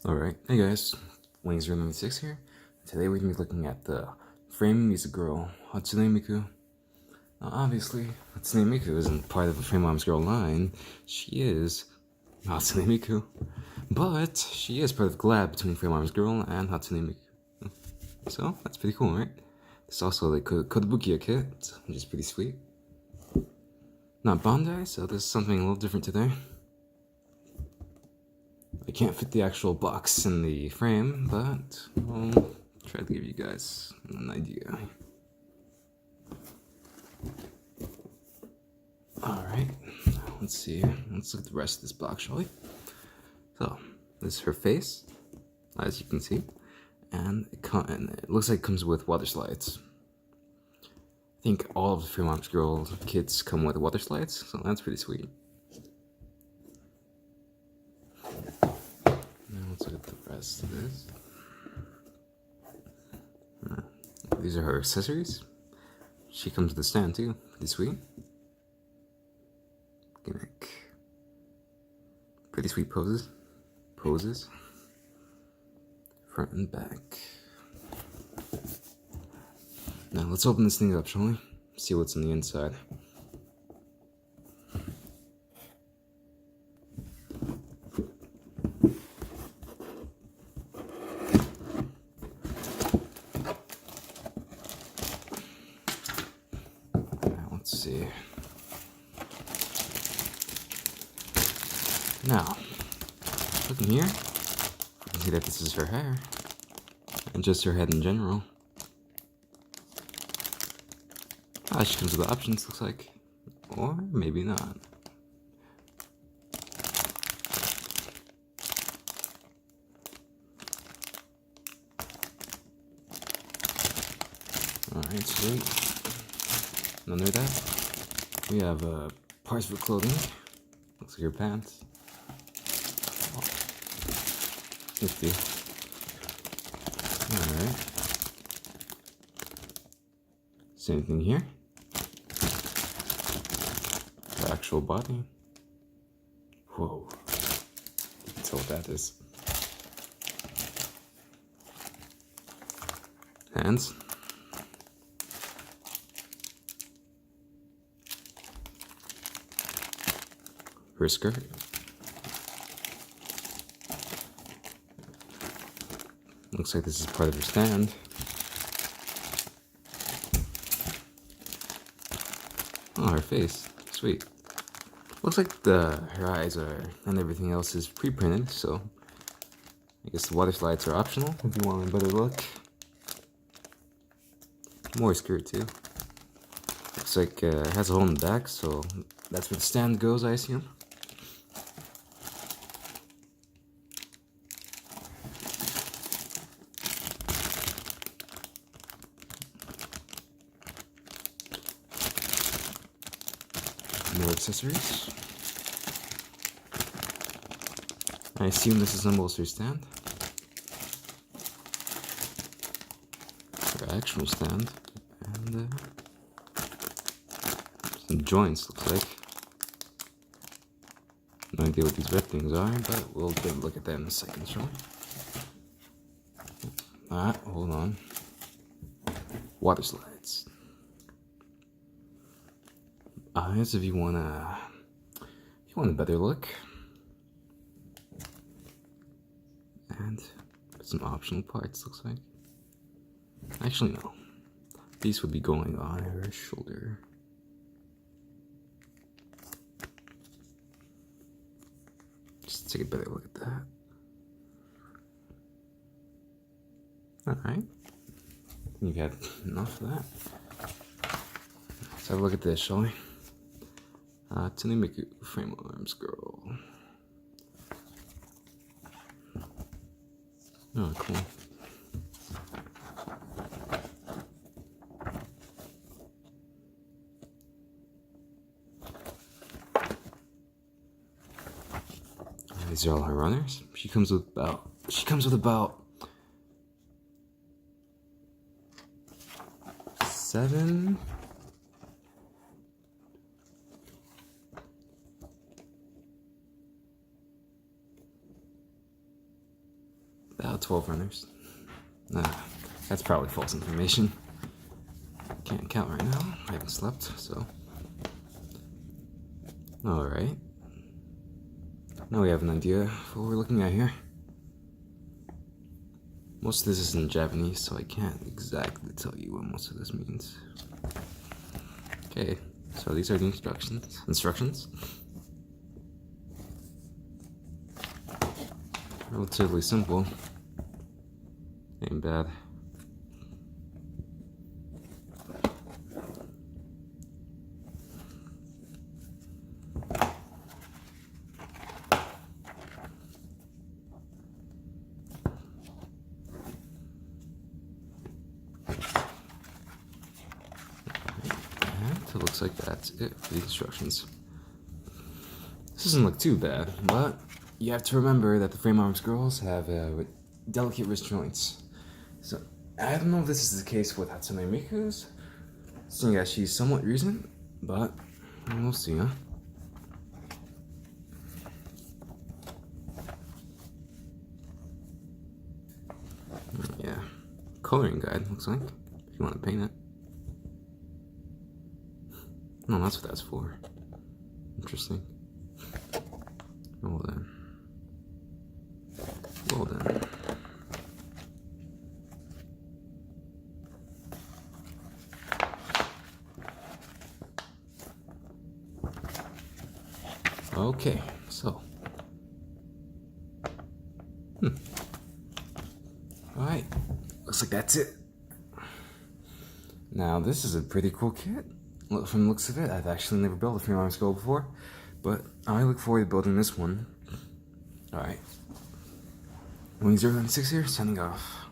Alright, hey guys, Wings096 here. Today we're going to be looking at the Frame Music Girl, Hatsune Miku. Now obviously, Hatsune Miku isn't part of the Frame Moms Girl line, she is Hatsune Miku. But she is part of the collab between Frame Moms Girl and Hatsune Miku. So, that's pretty cool, right? There's also the Kotobukiya kit, which is pretty sweet. Not Bandai, so there's something a little different today. I can't fit the actual box in the frame, but I'll try to give you guys an idea. Alright, let's see. Let's look at the rest of this box, shall we? So, this is her face, as you can see, and it looks like it comes with water slides. I think all of the Free Moms Girl kits come with water slides, so that's pretty sweet. Let's look at the rest of this. These are her accessories. She comes with a stand too. Pretty sweet. Gimmick. Pretty sweet poses. Front and back. Now let's open this thing up, shall we? See what's on the inside. Let's see. Now, looking here, you can see that this is her hair, and just her head in general. She comes with the options, looks like. Or maybe not. Alright, sweet. Under that, we have parts for clothing. Looks like your pants. Oh. Nifty. Alright. Same thing here. The actual body. Whoa. That's what that is. Hands. Her skirt. Looks like this is part of her stand. Oh, her face. Sweet. Looks like her eyes and everything else is pre-printed, so I guess the water slides are optional if you want a better look. More skirt too. Looks like it has a hole in the back, so that's where the stand goes, I assume. More accessories. I assume this resembles her stand. Her actual stand. And some joints, looks like. No idea what these red things are, but we'll get a look at that in a second, shall we? Hold on. Water slides. Eyes, if you want a better look. And some optional parts, looks like. Actually, no. These would be going on her shoulder. Just take a better look at that. Alright. You've had enough of that. Let's have a look at this, shall we? Hatsune Miku, Frame Moms Girl. Oh, cool. These are all her runners. She comes with about 7. About 12 runners. Nah, that's probably false information. Can't count right now. I haven't slept, so. Alright. Now we have an idea of what we're looking at here. Most of this is in Japanese, so I can't exactly tell you what most of this means. Okay, so these are the instructions. Relatively simple. Ain't bad. It looks like that's it for the instructions. This doesn't look too bad, but you have to remember that the frame arms girls have delicate wrist joints. So I don't know if this is the case with Hatsune Miku's, seeing as she's somewhat recent, but we'll see, huh? Yeah, coloring guide looks like, if you want to paint it. No, that's what that's for. Interesting. Well then. Well then. Okay, so. Alright, looks like that's it. Now, this is a pretty cool kit. From the looks of it, I've actually never built a frame arms girl before, but I look forward to building this one. Alright. Wings 096 here, signing off.